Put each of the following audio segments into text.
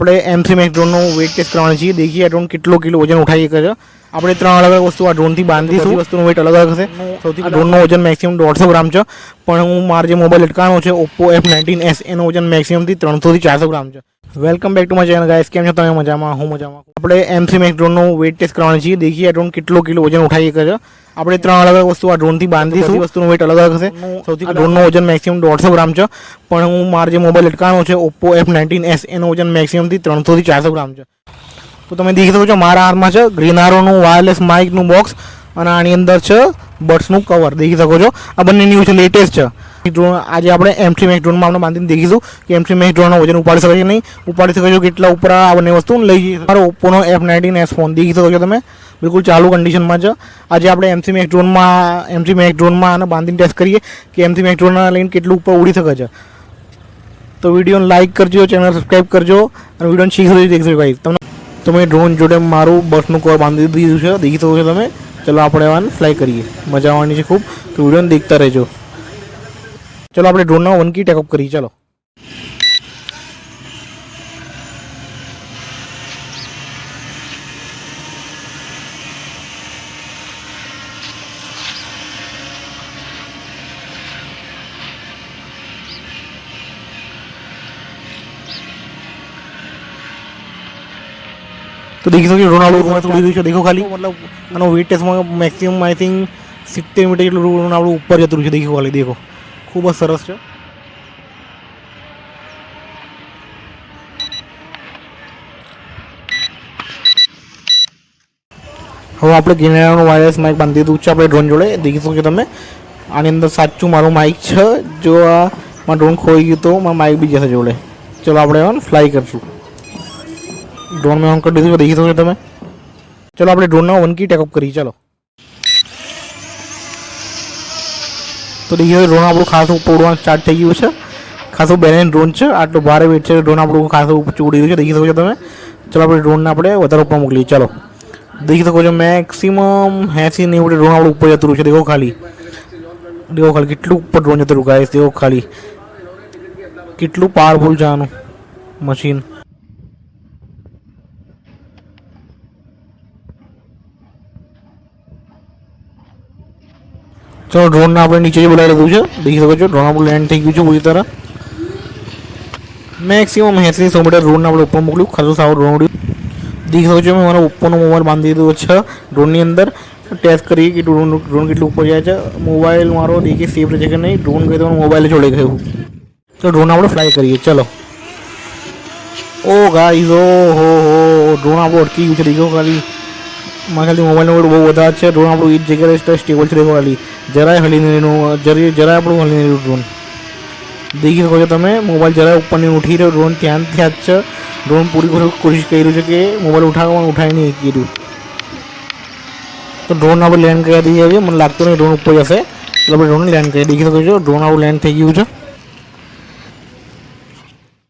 આપણે M3 max ડ્રોનનો weight test કરવાનો છે। देखिए આ ડ્રોન કેટલો કિલો વજન ઉઠાવી શકે છે। આપણે ત્રણ અલગ અલગ વસ્તુ આ ડ્રોનથી બાંધીશું। વસ્તુનો વેઇટ અલગ અલગ હશે। સૌથી ડ્રોનનો વજન મેક્સિમમ 150 ગ્રામ છે, પણ હું મારો જે મોબાઈલ લટકાવવાનો છે Oppo F19s એનો વજન મેક્સિમમથી 300 થી 400 ગ્રામ છે। Welcome back to my channel guys, કેમ છો તમે? મજામાં? હું મજામાં। આપણે M3 મેક્સ ડ્રોનનો વેઇટ ટેસ્ટ કરવાનો છે। देखिए આ ડ્રોન કેટલો કિલો વજન ઉઠાવી શકે છે। આપણે ત્રણ અલગ અલગ વસ્તુ આ ડ્રોનથી બાંધીશું। વસ્તુનો વેઇટ અલગ અલગ હશે। સૌથી ડ્રોનનો વજન મેક્સિમમ 150 ગ્રામ છે, પણ હું મારો જે મોબાઈલ લટકાવવાનો છે Oppo F19s એનો વજન મેક્સિમમથી 300 થી 400 ગ્રામ છે। તો તમે દેખી શકો છો મારા હાથમાં છે ગ્રીન આરોનું વાયરલેસ માઇકનું બોક્સ, અને આની અંદર છે બડ્સનું કવર। દેખી શકો છો આ બંને ન્યૂ છે, લેટેસ્ટ છે। ડ્રોન આજે આપણે M3 મેક્સ ડ્રોનમાં આપણે બાંધીને દેખીશું કે M3 મેક્સ ડ્રોનનો વજન ઉપાડી શકે કે નહીં, ઉપાડી શકે છો કેટલા ઉપર આ બંને વસ્તુ લઈ જઈએ। મારો Oppoનો F19s ફોન દેખી શકો છો તમે, બિલકુલ ચાલુ કન્ડિશનમાં છે। આજે આપણે M3 મેક્સ ડ્રોનમાં આને બાંધીને ટેસ્ટ કરીએ કે M3 મેક્સ ડ્રોનને લઈને કેટલું ઉપર ઉડી શકે છે। તો વિડીયોને લાઇક કરજો, ચેનલ સબસ્ક્રાઈબ કરજો અને વિડીયોને શીખ સુધી દેખજો ભાઈ। તમે ડ્રોન જોડે મારું બસનું કવર બાંધી દીધું છે, દેખી શકો છો તમે। ચલો આપણે આને ફ્લાય કરીએ, મજા આવવાની છે ખૂબ, તો વિડીયોને દેખતા રહેજો। ચલો આપણે ડ્રોનના 1 કી ટેકઅપ કરીએ। ચલો तो देखी सकते ड्रोन आप उड़ी रही है। देखो खाली मतलब आनो वेट टेस्ट में मैक्सिमम आई थिंक 70 मीटर જેટલું ड्रोन આપણું ઉપર જતું રહ્યું છે। देखो खाली देखो, ખૂબ જ સરસ છે। હવે આપણે ગેનેરાનો વાયરલેસ માઇક બાંધી દીધું છે આપણે ડ્રોન જોડે। દેખી શકો છો તમે આની અંદર સાચું મારું માઇક છે। જો આ મારું ડ્રોન ખોઈ ગયું તો મારું માઇક બી જશે જોડે। ચલો આપણે હવે ફ્લાય કરશું। ड्रोन में ऑन कर दीजिए, देखी सकते તમે। चलो આપણે ડ્રોનનો 1 કી ટેકઅપ કરીએ। ચલો તો देखिए ડ્રોન આપણું ખાસું ઉપર ઉડવાનું સ્ટાર્ટ થઈ ગયું છે। ખાસું બેલેન્સ ડ્રોન છે, આટલું ભારે વેટ છે ડ્રોન આપણું ખાસું ઊંચું ઉડી રહ્યું છે। દેખી શકો છો તમે। ચલો આપણે ડ્રોનને આપણે વધારે ઉપર મોકલીએ। ચલો દેખી શકો છો મેક્સિમમ 80-90 ડ્રોન આપણું ઉપર જતું રહ્યું છે। देखो ખાલી કેટલું ઉપર ડ્રોન જતું રહ્યું ગાઈસ। देखो ખાલી કેટલું પાવરફુલ છે આનું મશીન। चलो ड्रोन ने अपने नीचे बुला લીધું છે। देखी શકો છો ड्रोन આપણું લેન્ડ થઈ ગયું છે પૂરી तरह। મેક્સિમમ 80-100 મીટર ડ્રોન આપણે ઉપર મોકલ્યું, ખાસું સારું ડ્રોન ઉડ્યું। દેખી શકો છો મેં મારો ઓપ્પોનો મોબાઈલ બાંધી દીધો છે ડ્રોનની અંદર। ટેસ્ટ કરીએ કે ડ્રોન કેટલું ઉપર જાય છે। મોબાઈલ મારો દેખીએ સેફ રહે છે કે નહીં। ડ્રોન ગયો તો મોબાઈલ છોડી ગયું। તો ડ્રોન આપણે ફ્લાય કરીએ। ચલો ઓ ગાઈઝ, ઓ હો ડ્રોન આપણું અટકી ગયું છે। દેખો ખાલી મારા ખાલી મોબાઈલનો વેટ બહુ વધારે છે। ડ્રોન આપણું એ જ જગ્યાએ સ્ટેબલ છે। દેખો ખાલી જરાય હલી નહીં રહ્યું, જરાય આપણું હલી નહીં રહ્યું ડ્રોન। દેખી શકો છો તમે મોબાઈલ જરાય ઉપર નહીં ઉઠી રહ્યો, ડ્રોન ત્યાં જ છે। ડ્રોન પૂરી કોશિશ કરી રહ્યું છે કે મોબાઈલ ઉઠાવવાનું, ઉઠાવી નહીં કર્યું। તો ડ્રોન આપણે લેન્ડ કરી દઈએ છીએ। મને લાગતું નહીં ડ્રોન ઉપર જશે, એટલે આપણે ડ્રોન લેન્ડ કરી। દેખી શકો છો ડ્રોન આપણું લેન્ડ થઈ ગયું છે।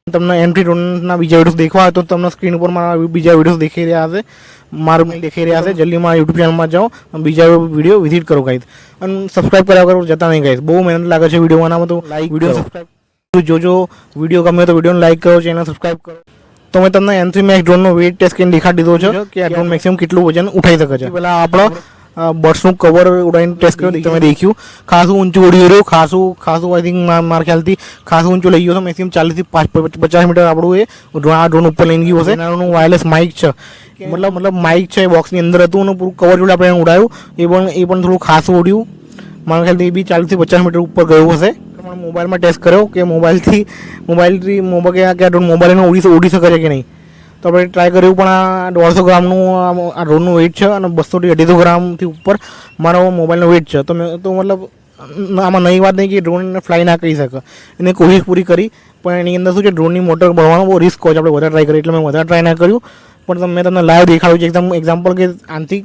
તમને M3 ડ્રોનના બીજા વિડીયોઝ દેખવા હોય તો તમને સ્ક્રીન ઉપર મારા બીજા વિડીયોઝ દેખાઈ રહ્યા હશે, મારું દેખાઈ રહ્યા હશે। જલ્દી મારા યુટ્યુબ ચેનલમાં જાઓ, બીજા વિડીયો વિઝિટ કરો ગાઈઝ, અને સબસ્ક્રાઈબ કર્યા વગર જતા નહીં ગાઈઝ। બહુ મહેનત લાગે છે વિડીયો બનાવવામાં, તો લાઈક વિડીયો સબસ્ક્રાઈબ જોજો। વિડીયો ગમે તો વિડીયોને લાઈક કરો, ચેનલ સબસ્ક્રાઈબ કરો। તો મેં તમને M3 મેક્સ ડ્રોનનો વેઇટ ટેસ્ટ કરીને દેખાડી દીધો છે કે આ ડ્રોન મેક્સિમમ કેટલું વજન ઉઠાઈ શકે છે। પહેલાં આપણો બર્ડ્સનું કવર ઉડાવીને ટેસ્ટ કર્યો, તમે દેખ્યું ખાસું ઊંચું ઉડી રહ્યું, ખાસું આઈ થિંક મારા ખ્યાલથી ખાસું ઊંચું લઈ ગયો છે। મેક્સિમમ 40 થી 50 મીટર આપણું એ આ ડ્રોન ઉપર લઈને ગયું હશે। એનું વાયરલેસ માઇક છે, મતલબ માઇક છે એ બોક્સની અંદર હતું અને પૂરું કવર જોડે આપણે ઉડાવ્યું, એ પણ થોડું ખાસું ઉડ્યું। મારા ખ્યાલથી એ બી 40 થી 50 મીટર ઉપર ગયું હશે। મોબાઈલમાં ટેસ્ટ કર્યો કે મોબાઈલ મોબાઈલમાં ઉડી શકે છે કે નહીં, તો આપણે ટ્રાય કર્યું, પણ આ 150 ગ્રામનું આ ડ્રોનનું વેઇટ છે અને 200 થી 250 ગ્રામથી ઉપર મારો મોબાઈલનો વેઇટ છે। તો મતલબ આમાં નવી વાત નહીં કે ડ્રોનને ફ્લાય ના કરી શકે, એને કોશિશ પૂરી કરી, પણ એની અંદર શું છે ડ્રોનની મોટર ભરવાનો બહુ રિસ્ક હોય છે। આપણે વધારે ટ્રાય કરીએ એટલે મેં વધારે ટ્રાય ના કર્યું, પણ મેં તમને લાઈવ દેખાડ્યું છે એક્ઝામ્પલ કે આનાથી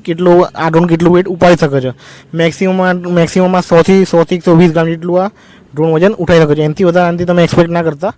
આ ડ્રોન કેટલું વેઇટ ઉપાડી શકે છે। મેક્સિમમ 100 થી 120 ગ્રામ જેટલું આ ડ્રોન વજન ઉઠાવી શકે છે। એનાથી વધારે આનાથી તમે એક્સપેક્ટ ના કરતા।